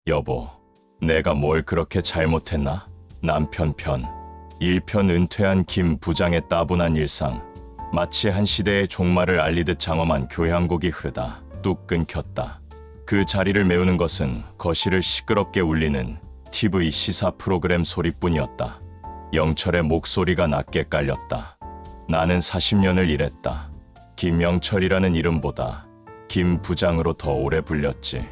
여보, 내가 뭘 그렇게 잘못했나? 남편 편. 1편 은퇴한 김 부장의 따분한 일상. 마치 한 시대의 종말을 알리듯 장엄한 교향곡이 흐르다 뚝 끊겼다. 그 자리를 메우는 것은 거실을 시끄럽게 울리는 TV 시사 프로그램 소리뿐이었다. 영철의 목소리가 낮게 깔렸다. 나는 40년을 일했다. 김영철이라는 이름보다 김 부장으로 더 오래 불렸지.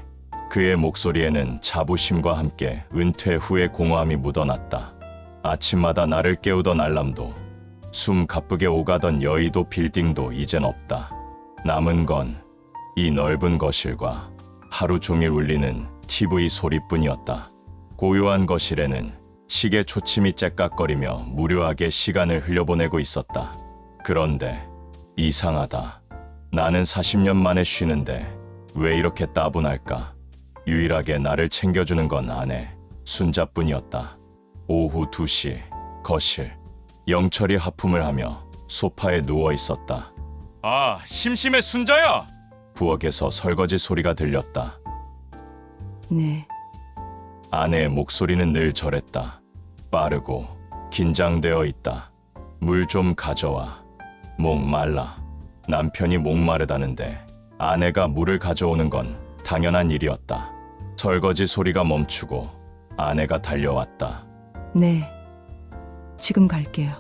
그의 목소리에는 자부심과 함께 은퇴 후의 공허함이 묻어났다. 아침마다 나를 깨우던 알람도, 숨 가쁘게 오가던 여의도 빌딩도 이젠 없다. 남은 건 이 넓은 거실과 하루 종일 울리는 TV 소리뿐이었다. 고요한 거실에는 시계 초침이 째깍거리며 무료하게 시간을 흘려보내고 있었다. 그런데 이상하다. 나는 40년 만에 쉬는데 왜 이렇게 따분할까? 유일하게 나를 챙겨주는 건 아내, 순자뿐이었다. 오후 2시, 거실. 영철이 하품을 하며 소파에 누워 있었다. 아, 심심해 순자야! 부엌에서 설거지 소리가 들렸다. 네, 아내의 목소리는 늘 저랬다. 빠르고 긴장되어 있다. 물 좀 가져와. 목말라. 남편이 목마르다는데 아내가 물을 가져오는 건 당연한 일이었다. 설거지 소리가 멈추고 아내가 달려왔다. 네. 지금 갈게요.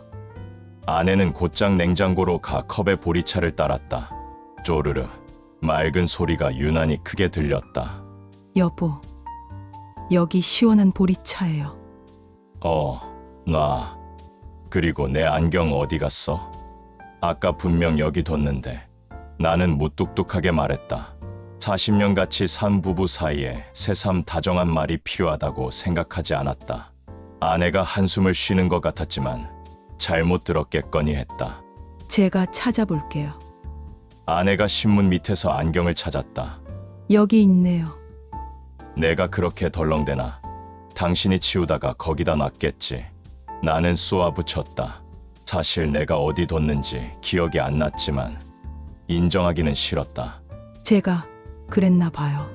아내는 곧장 냉장고로 가 컵에 보리차를 따랐다. 쪼르르. 맑은 소리가 유난히 크게 들렸다. 여보, 여기 시원한 보리차예요. 놔. 그리고 내 안경 어디 갔어? 아까 분명 여기 뒀는데. 나는 무뚝뚝하게 말했다. 40년 같이 산 부부 사이에 새삼 다정한 말이 필요하다고 생각하지 않았다. 아내가 한숨을 쉬는 것 같았지만 잘못 들었겠거니 했다. 제가 찾아볼게요. 아내가 신문 밑에서 안경을 찾았다. 여기 있네요. 내가 그렇게 덜렁대나? 당신이 치우다가 거기다 놨겠지. 나는 쏘아붙였다. 사실 내가 어디 뒀는지 기억이 안 났지만 인정하기는 싫었다. 제가 그랬나 봐요.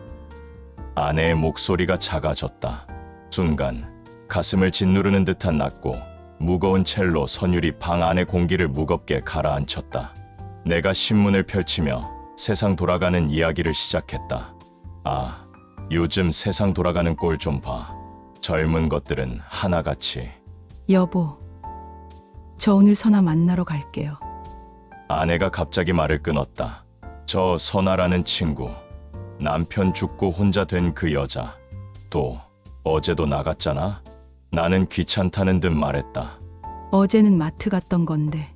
아내의 목소리가 작아졌다. 순간 가슴을 짓누르는 듯한 낮고 무거운 첼로 선율이 방 안의 공기를 무겁게 가라앉혔다. 내가 신문을 펼치며 세상 돌아가는 이야기를 시작했다. 아, 요즘 세상 돌아가는 꼴 좀 봐. 젊은 것들은 하나같이. 여보, 저 오늘 선아 만나러 갈게요. 아내가 갑자기 말을 끊었다. 저 선아라는 친구, 남편 죽고 혼자 된 그 여자, 또 어제도 나갔잖아? 나는 귀찮다는 듯 말했다. 어제는 마트 갔던 건데.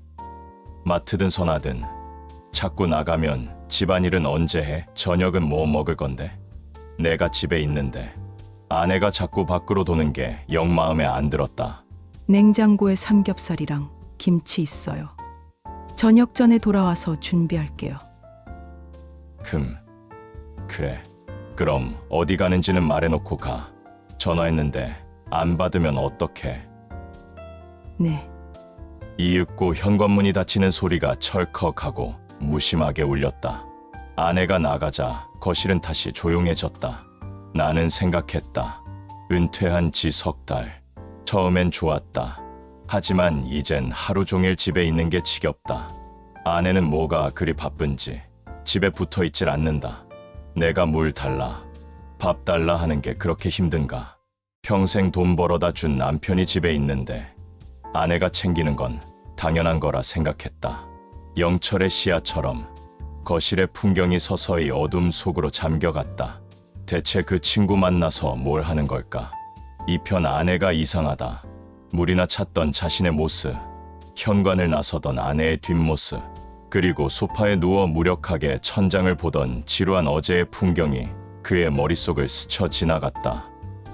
마트든 선아든 자꾸 나가면 집안일은 언제 해? 저녁은 뭐 먹을 건데? 내가 집에 있는데 아내가 자꾸 밖으로 도는 게 영 마음에 안 들었다. 냉장고에 삼겹살이랑 김치 있어요. 저녁 전에 돌아와서 준비할게요. 그래. 그럼 어디 가는지는 말해놓고 가. 전화했는데 안 받으면 어떡해? 네, 이윽고 현관문이 닫히는 소리가 철컥하고 무심하게 울렸다. 아내가 나가자 거실은 다시 조용해졌다. 나는 생각했다. 은퇴한 지 석 달. 처음엔 좋았다. 하지만 이젠 하루 종일 집에 있는 게 지겹다. 아내는 뭐가 그리 바쁜지 집에 붙어 있질 않는다. 내가 물 달라, 밥 달라 하는 게 그렇게 힘든가? 평생 돈 벌어다 준 남편이 집에 있는데 아내가 챙기는 건 당연한 거라 생각했다. 영철의 시야처럼 거실의 풍경이 서서히 어둠 속으로 잠겨갔다. 대체 그 친구 만나서 뭘 하는 걸까? 이편 아내가 이상하다. 물이나 찾던 자신의 모습, 현관을 나서던 아내의 뒷모습, 그리고 소파에 누워 무력하게 천장을 보던 지루한 어제의 풍경이 그의 머릿속을 스쳐 지나갔다.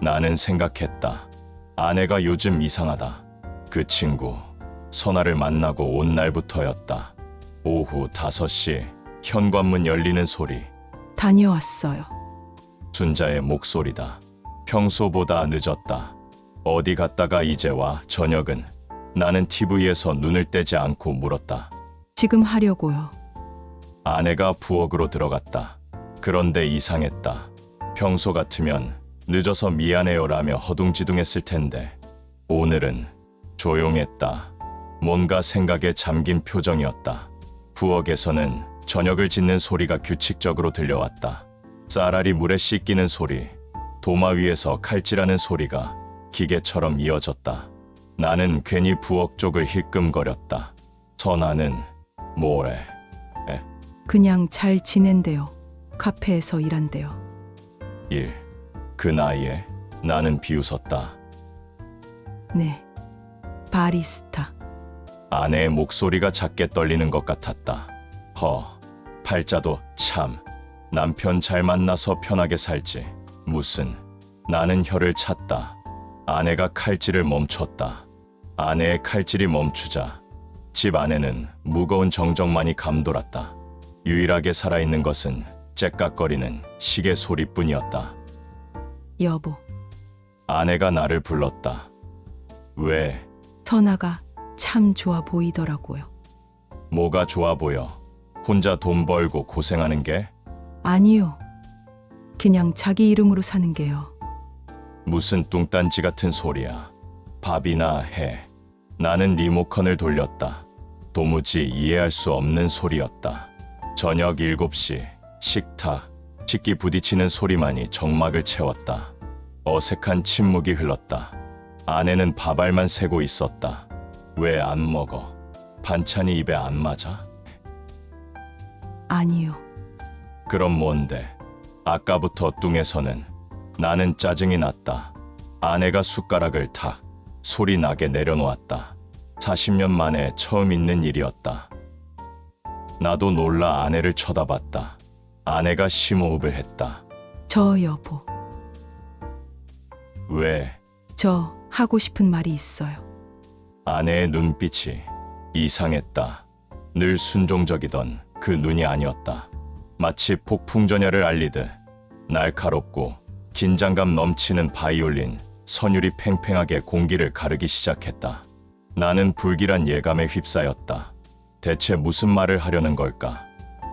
나는 생각했다. 아내가 요즘 이상하다. 그 친구, 선아를 만나고 온 날부터였다. 오후 5시, 현관문 열리는 소리. 다녀왔어요. 순자의 목소리다. 평소보다 늦었다. 어디 갔다가 이제 와, 저녁은? 나는 TV에서 눈을 떼지 않고 물었다. 지금 하려고요. 아내가 부엌으로 들어갔다. 그런데 이상했다. 평소 같으면 늦어서 미안해요라며 허둥지둥했을 텐데 오늘은 조용했다. 뭔가 생각에 잠긴 표정이었다. 부엌에서는 저녁을 짓는 소리가 규칙적으로 들려왔다. 쌀알이 물에 씻기는 소리, 도마 위에서 칼질하는 소리가 기계처럼 이어졌다. 나는 괜히 부엌 쪽을 힐끔거렸다. 선아는 뭐래? 그냥 잘 지낸대요. 카페에서 일한대요. 그 나이에 나는 비웃었다. 네. 바리스타. 아내의 목소리가 작게 떨리는 것 같았다. 팔자도 참. 남편 잘 만나서 편하게 살지. 무슨. 나는 혀를 찼다. 아내가 칼질을 멈췄다. 아내의 칼질이 멈추자 집 안에는 무거운 정적만이 감돌았다. 유일하게 살아있는 것은 째깍거리는 시계 소리뿐이었다. 여보, 아내가 나를 불렀다. 왜? 선아가 참 좋아 보이더라고요. 뭐가 좋아 보여? 혼자 돈 벌고 고생하는 게? 아니요. 그냥 자기 이름으로 사는 게요. 무슨 뚱딴지 같은 소리야. 밥이나 해. 나는 리모컨을 돌렸다. 도무지 이해할 수 없는 소리였다. 저녁 7시 식탁, 식기 부딪히는 소리만이 정막을 채웠다. 어색한 침묵이 흘렀다. 아내는 밥알만 세고 있었다. 왜 안 먹어? 반찬이 입에 안 맞아? 아니요. 그럼 뭔데? 아까부터 뚱해서는 나는 짜증이 났다. 아내가 숟가락을 탁 소리 나게 내려놓았다. 40년 만에 처음 있는 일이었다. 나도 놀라 아내를 쳐다봤다. 아내가 심호흡을 했다. 저 여보, 왜? 저 하고 싶은 말이 있어요. 아내의 눈빛이 이상했다. 늘 순종적이던 그 눈이 아니었다. 마치 폭풍전야를 알리듯 날카롭고 긴장감 넘치는 바이올린 선율이 팽팽하게 공기를 가르기 시작했다. 나는 불길한 예감에 휩싸였다. 대체 무슨 말을 하려는 걸까?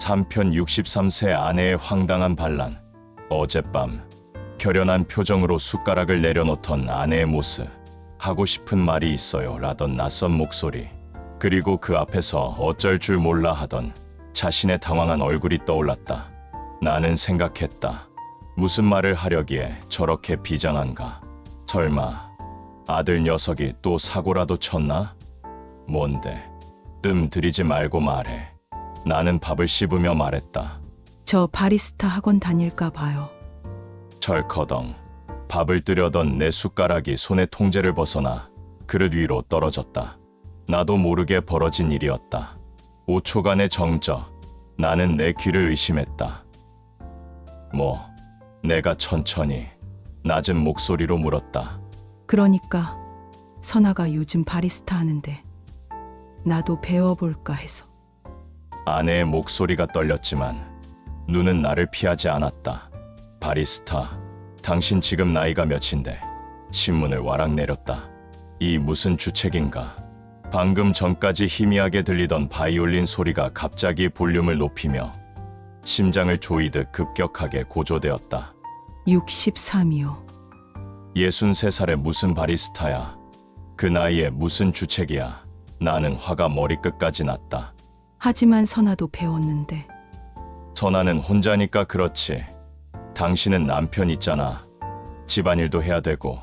3편 63세 아내의 황당한 반란. 어젯밤 결연한 표정으로 숟가락을 내려놓던 아내의 모습. 하고 싶은 말이 있어요 라던 낯선 목소리. 그리고 그 앞에서 어쩔 줄 몰라 하던 자신의 당황한 얼굴이 떠올랐다. 나는 생각했다. 무슨 말을 하려기에 저렇게 비장한가? 설마 아들 녀석이 또 사고라도 쳤나? 뭔데? 뜸 들이지 말고 말해. 나는 밥을 씹으며 말했다. 저 바리스타 학원 다닐까 봐요. 철커덩. 밥을 뜨려던 내 숟가락이 손의 통제를 벗어나 그릇 위로 떨어졌다. 나도 모르게 벌어진 일이었다. 5초간의 정적. 나는 내 귀를 의심했다. 내가 천천히 낮은 목소리로 물었다. 그러니까 선아가 요즘 바리스타 하는데 나도 배워볼까 해서. 아내의 목소리가 떨렸지만 눈은 나를 피하지 않았다. 바리스타, 당신 지금 나이가 몇인데? 신문을 와락 내렸다. 이 무슨 주책인가? 방금 전까지 희미하게 들리던 바이올린 소리가 갑자기 볼륨을 높이며 심장을 조이듯 급격하게 고조되었다. 63이요. 63살에 무슨 바리스타야? 그 나이에 무슨 주책이야? 나는 화가 머리끝까지 났다. 하지만 선아도 배웠는데. 선아는 혼자니까 그렇지. 당신은 남편 있잖아. 집안일도 해야 되고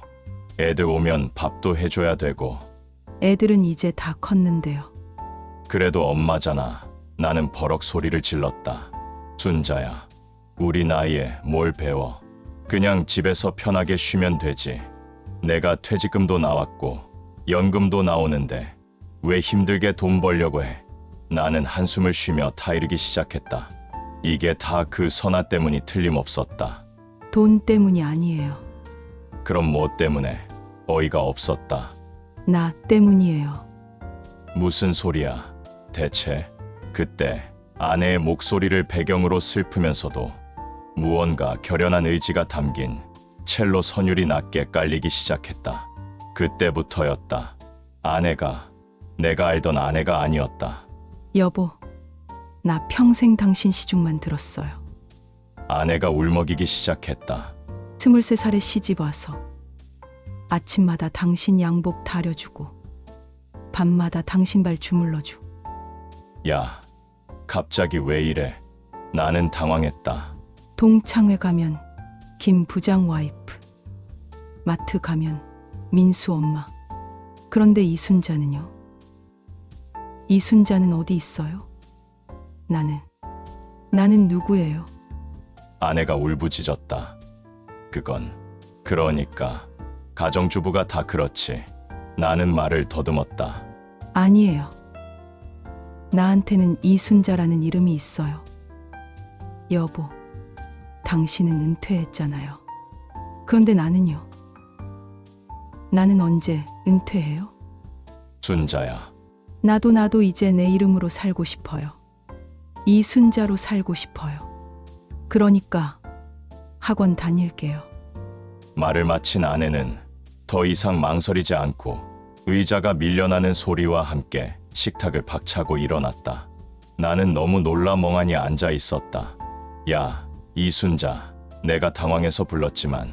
애들 오면 밥도 해줘야 되고. 애들은 이제 다 컸는데요. 그래도 엄마잖아. 나는 버럭 소리를 질렀다. 순자야, 우리 나이에 뭘 배워. 그냥 집에서 편하게 쉬면 되지. 내가 퇴직금도 나왔고 연금도 나오는데 왜 힘들게 돈 벌려고 해. 나는 한숨을 쉬며 타이르기 시작했다. 이게 다 그 선아 때문이 틀림없었다. 돈 때문이 아니에요. 그럼 뭐 때문에? 어이가 없었다. 나 때문이에요. 무슨 소리야? 대체? 그때 아내의 목소리를 배경으로 슬프면서도 무언가 결연한 의지가 담긴 첼로 선율이 낮게 깔리기 시작했다. 그때부터였다. 아내가 내가 알던 아내가 아니었다. 여보, 나 평생 당신 시중만 들었어요. 아내가 울먹이기 시작했다. 23살에 시집 와서 아침마다 당신 양복 다려주고 밤마다 당신 발 주물러주. 야, 갑자기 왜 이래? 나는 당황했다. 동창회 가면 김 부장 와이프, 마트 가면 민수 엄마. 그런데 이순자는요? 이순자는 어디 있어요? 나는 누구예요? 아내가 울부짖었다. 그러니까 가정주부가 다 그렇지. 나는 말을 더듬었다. 아니에요. 나한테는 이순자라는 이름이 있어요. 여보, 당신은 은퇴했잖아요. 그런데 나는요? 나는 언제 은퇴해요? 순자야, 나도 이제 내 이름으로 살고 싶어요. 이순자로 살고 싶어요. 그러니까 학원 다닐게요. 말을 마친 아내는 더 이상 망설이지 않고 의자가 밀려나는 소리와 함께 식탁을 박차고 일어났다. 나는 너무 놀라 멍하니 앉아 있었다. 야, 이순자, 내가 당황해서 불렀지만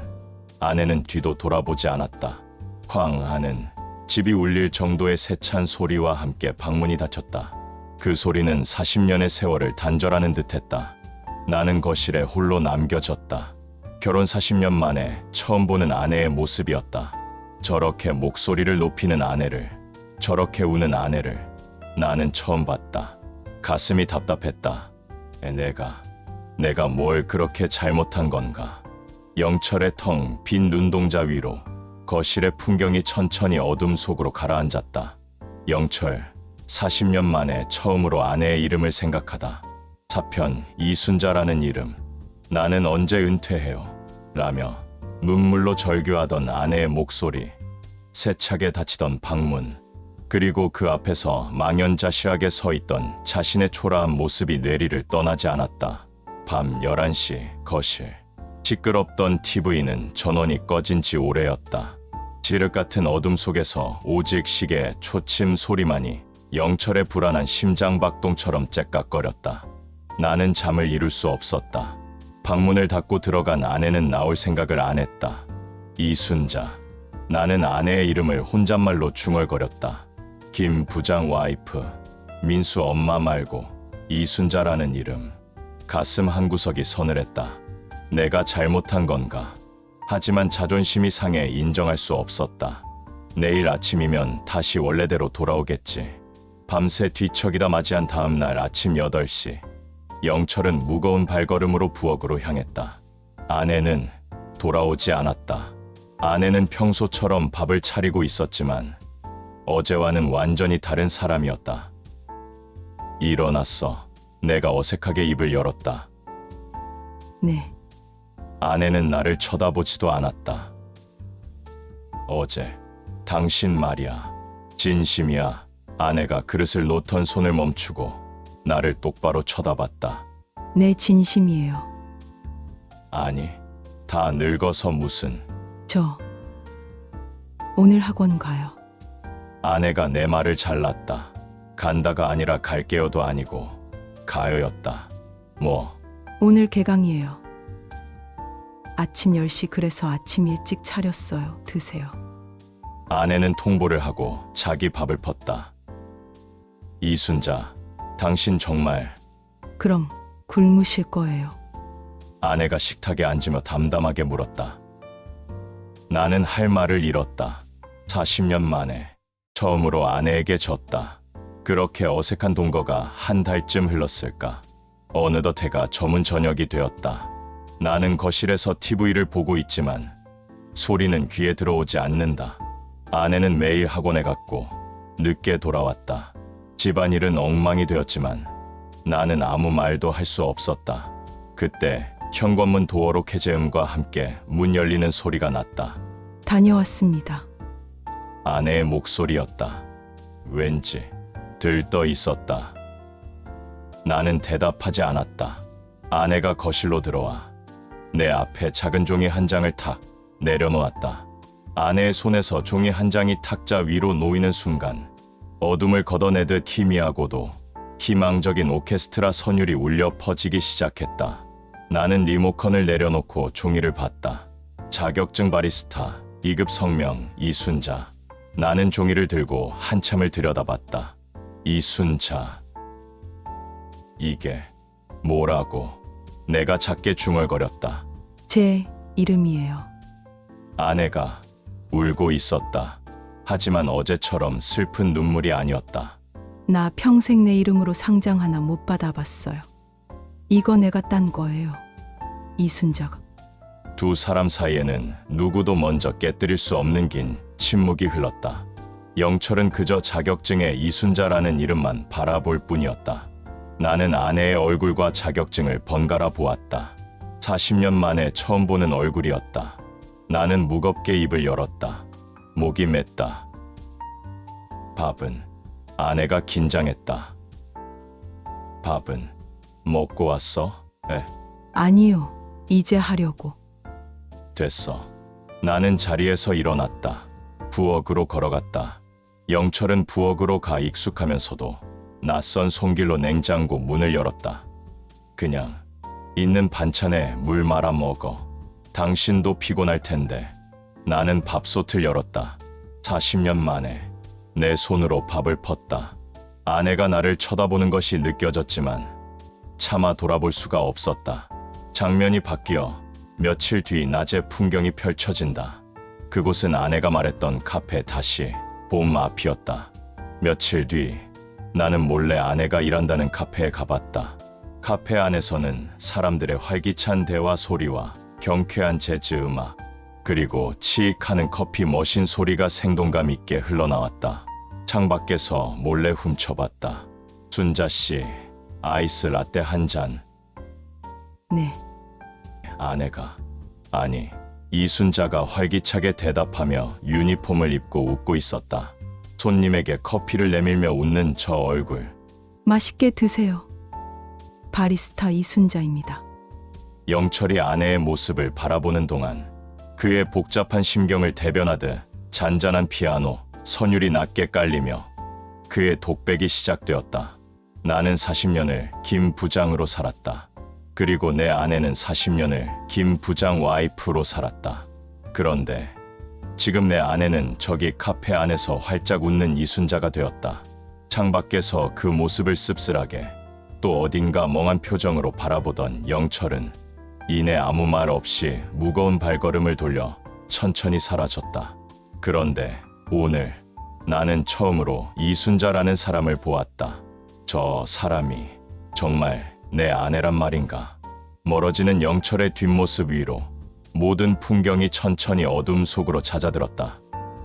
아내는 뒤도 돌아보지 않았다. 쾅 하는 집이 울릴 정도의 세찬 소리와 함께 방문이 닫혔다. 그 소리는 40년의 세월을 단절하는 듯했다. 나는 거실에 홀로 남겨졌다. 결혼 40년 만에 처음 보는 아내의 모습이었다. 저렇게 목소리를 높이는 아내를, 저렇게 우는 아내를 나는 처음 봤다. 가슴이 답답했다. 내가 뭘 그렇게 잘못한 건가? 영철의 텅 빈 눈동자 위로 거실의 풍경이 천천히 어둠 속으로 가라앉았다. 영철, 40년 만에 처음으로 아내의 이름을 생각하다. 사편 이순자라는 이름. 나는 언제 은퇴해요? 라며 눈물로 절규하던 아내의 목소리. 세차게 닫히던 방문. 그리고 그 앞에서 망연자실하게 서 있던 자신의 초라한 모습이 뇌리를 떠나지 않았다. 밤 11시 거실. 시끄럽던 TV는 전원이 꺼진 지 오래였다. 지륵 같은 어둠 속에서 오직 시계의 초침 소리만이 영철의 불안한 심장박동처럼 째깍거렸다. 나는 잠을 이룰 수 없었다. 방문을 닫고 들어간 아내는 나올 생각을 안 했다. 이순자. 나는 아내의 이름을 혼잣말로 중얼거렸다. 김 부장 와이프, 민수 엄마 말고 이순자라는 이름. 가슴 한구석이 서늘했다. 내가 잘못한 건가? 하지만 자존심이 상해 인정할 수 없었다. 내일 아침이면 다시 원래대로 돌아오겠지. 밤새 뒤척이다 맞이한 다음 날 아침 8시. 영철은 무거운 발걸음으로 부엌으로 향했다. 아내는 돌아오지 않았다. 아내는 평소처럼 밥을 차리고 있었지만 어제와는 완전히 다른 사람이었다. 일어났어. 내가 어색하게 입을 열었다. 네, 아내는 나를 쳐다보지도 않았다. 어제 당신 말이야. 진심이야. 아내가 그릇을 놓던 손을 멈추고 나를 똑바로 쳐다봤다. 내 진심이에요. 아니, 다 늙어서 무슨. 저 오늘 학원 가요. 아내가 내 말을 잘랐다. 간다가 아니라 갈게요도 아니고 가요였다. 뭐, 오늘 개강이에요. 아침 10시 그래서 아침 일찍 차렸어요. 드세요. 아내는 통보를 하고 자기 밥을 펐다. 이순자, 당신 정말. 그럼 굶으실 거예요. 아내가 식탁에 앉으며 담담하게 물었다. 나는 할 말을 잃었다. 40년 만에 처음으로 아내에게 졌다. 그렇게 어색한 동거가 한 달쯤 흘렀을까. 어느덧 해가 저문 저녁이 되었다. 나는 거실에서 TV를 보고 있지만 소리는 귀에 들어오지 않는다. 아내는 매일 학원에 갔고 늦게 돌아왔다. 집안일은 엉망이 되었지만 나는 아무 말도 할 수 없었다. 그때 현관문 도어로 해제음과 함께 문 열리는 소리가 났다. 다녀왔습니다. 아내의 목소리였다. 왠지 들떠 있었다. 나는 대답하지 않았다. 아내가 거실로 들어와 내 앞에 작은 종이 한 장을 탁 내려놓았다. 아내의 손에서 종이 한 장이 탁자 위로 놓이는 순간 어둠을 걷어내듯 희미하고도 희망적인 오케스트라 선율이 울려 퍼지기 시작했다. 나는 리모컨을 내려놓고 종이를 봤다. 자격증 바리스타, 2급 성명 이순자. 나는 종이를 들고 한참을 들여다봤다. 이순자. 이게 뭐라고? 내가 작게 중얼거렸다. 제 이름이에요. 아내가 울고 있었다. 하지만 어제처럼 슬픈 눈물이 아니었다. 나 평생 내 이름으로 상장 하나 못 받아봤어요. 이거 내가 딴 거예요. 이순자가. 두 사람 사이에는 누구도 먼저 깨뜨릴 수 없는 긴 침묵이 흘렀다. 영철은 그저 자격증에 이순자라는 이름만 바라볼 뿐이었다. 나는 아내의 얼굴과 자격증을 번갈아 보았다. 40년 만에 처음 보는 얼굴이었다. 나는 무겁게 입을 열었다. 목이 맸다. 밥은? 아내가 긴장했다. 밥은 먹고 왔어? 아니요. 이제 하려고. 됐어. 나는 자리에서 일어났다. 부엌으로 걸어갔다. 영철은 부엌으로 가 익숙하면서도 낯선 손길로 냉장고 문을 열었다. 그냥 있는 반찬에 물 말아 먹어. 당신도 피곤할 텐데. 나는 밥솥을 열었다. 40년 만에 내 손으로 밥을 펐다. 아내가 나를 쳐다보는 것이 느껴졌지만 차마 돌아볼 수가 없었다. 장면이 바뀌어 며칠 뒤 낮의 풍경이 펼쳐진다. 그곳은 아내가 말했던 카페 다시 봄 앞이었다. 며칠 뒤 나는 몰래 아내가 일한다는 카페에 가봤다. 카페 안에서는 사람들의 활기찬 대화 소리와 경쾌한 재즈 음악, 그리고 치익하는 커피 머신 소리가 생동감 있게 흘러나왔다. 창밖에서 몰래 훔쳐봤다. 순자 씨, 아이스 라떼 한 잔. 네. 아내가, 아니, 이순자가 활기차게 대답하며 유니폼을 입고 웃고 있었다. 손님에게 커피를 내밀며 웃는 저 얼굴. 맛있게 드세요. 바리스타 이순자입니다. 영철이 아내의 모습을 바라보는 동안 그의 복잡한 심경을 대변하듯 잔잔한 피아노, 선율이 낮게 깔리며 그의 독백이 시작되었다. 나는 40년을 김 부장으로 살았다. 그리고 내 아내는 40년을 김 부장 와이프로 살았다. 그런데 지금 내 아내는 저기 카페 안에서 활짝 웃는 이순자가 되었다. 창밖에서 그 모습을 씁쓸하게 또 어딘가 멍한 표정으로 바라보던 영철은 이내 아무 말 없이 무거운 발걸음을 돌려 천천히 사라졌다. 그런데 오늘 나는 처음으로 이순자라는 사람을 보았다. 저 사람이 정말 내 아내란 말인가? 멀어지는 영철의 뒷모습 위로 모든 풍경이 천천히 어둠 속으로 잦아들었다.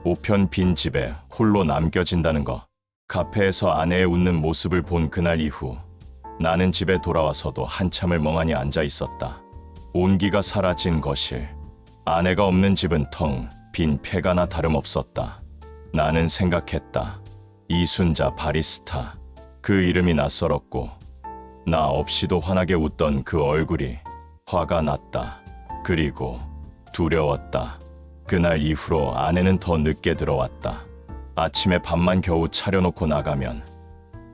우편 빈 집에 홀로 남겨진다는 것. 카페에서 아내의 웃는 모습을 본 그날 이후 나는 집에 돌아와서도 한참을 멍하니 앉아 있었다. 온기가 사라진 거실. 아내가 없는 집은 텅 빈 폐가나 다름없었다. 나는 생각했다. 이순자 바리스타. 그 이름이 낯설었고 나 없이도 환하게 웃던 그 얼굴이 화가 났다. 그리고 두려웠다. 그날 이후로 아내는 더 늦게 들어왔다. 아침에 밥만 겨우 차려놓고 나가면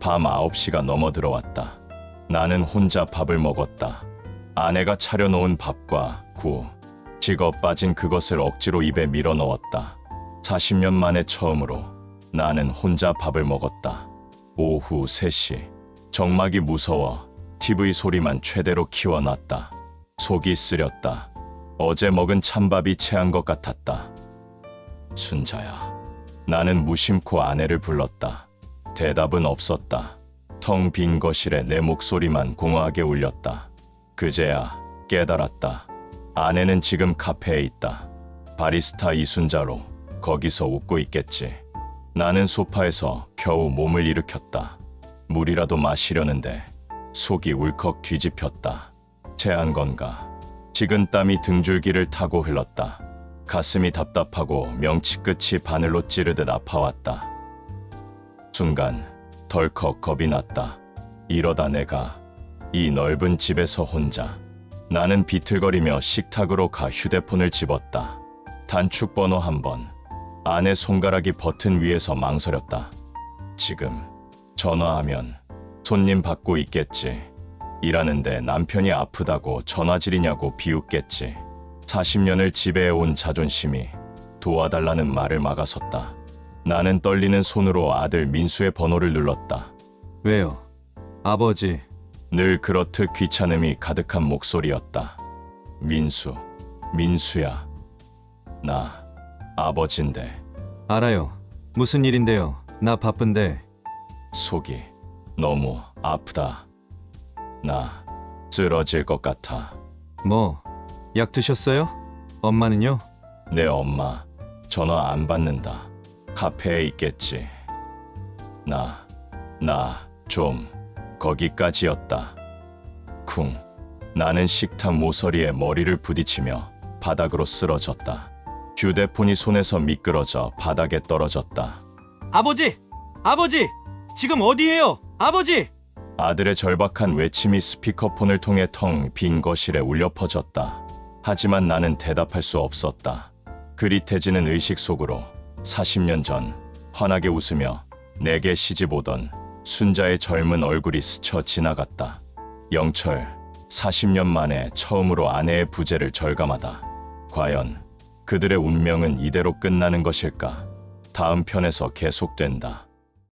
밤 9시가 넘어 들어왔다. 나는 혼자 밥을 먹었다. 아내가 차려놓은 밥과 구, 식어 빠진 그것을 억지로 입에 밀어 넣었다. 40년 만에 처음으로 나는 혼자 밥을 먹었다. 오후 3시. 정막이 무서워 TV 소리만 최대로 키워놨다. 속이 쓰렸다. 어제 먹은 찬밥이 체한 것 같았다. 순자야. 나는 무심코 아내를 불렀다. 대답은 없었다. 텅 빈 거실에 내 목소리만 공허하게 울렸다. 그제야 깨달았다. 아내는 지금 카페에 있다. 바리스타 이순자로 거기서 웃고 있겠지. 나는 소파에서 겨우 몸을 일으켰다. 물이라도 마시려는데 속이 울컥 뒤집혔다. 체한 건가? 식은 땀이 등줄기를 타고 흘렀다. 가슴이 답답하고 명치 끝이 바늘로 찌르듯 아파왔다. 순간 덜컥 겁이 났다. 이러다 내가 이 넓은 집에서 혼자. 나는 비틀거리며 식탁으로 가 휴대폰을 집었다. 단축 번호 한 번. 아내 손가락이 버튼 위에서 망설였다. 지금 전화하면 손님 받고 있겠지. 일하는데 남편이 아프다고 전화질이냐고 비웃겠지. 40년을 지배해온 자존심이 도와달라는 말을 막아섰다. 나는 떨리는 손으로 아들 민수의 번호를 눌렀다. 왜요? 아버지, 늘 그렇듯 귀찮음이 가득한 목소리였다. 민수, 민수야. 나 아버지인데. 알아요. 무슨 일인데요? 나 바쁜데. 속이 너무 아프다. 나 쓰러질 것 같아. 뭐, 약 드셨어요? 엄마는요? 내 엄마 전화 안 받는다. 카페에 있겠지. 나 좀 거기까지였다. 쿵. 나는 식탁 모서리에 머리를 부딪히며 바닥으로 쓰러졌다. 휴대폰이 손에서 미끄러져 바닥에 떨어졌다. 아버지! 아버지! 지금 어디에요? 아버지! 아들의 절박한 외침이 스피커폰을 통해 텅 빈 거실에 울려 퍼졌다. 하지만 나는 대답할 수 없었다. 그릿해지는 의식 속으로 40년 전 환하게 웃으며 내게 시집 오던 순자의 젊은 얼굴이 스쳐 지나갔다. 영철, 40년 만에 처음으로 아내의 부재를 절감하다. 과연 그들의 운명은 이대로 끝나는 것일까? 다음 편에서 계속된다.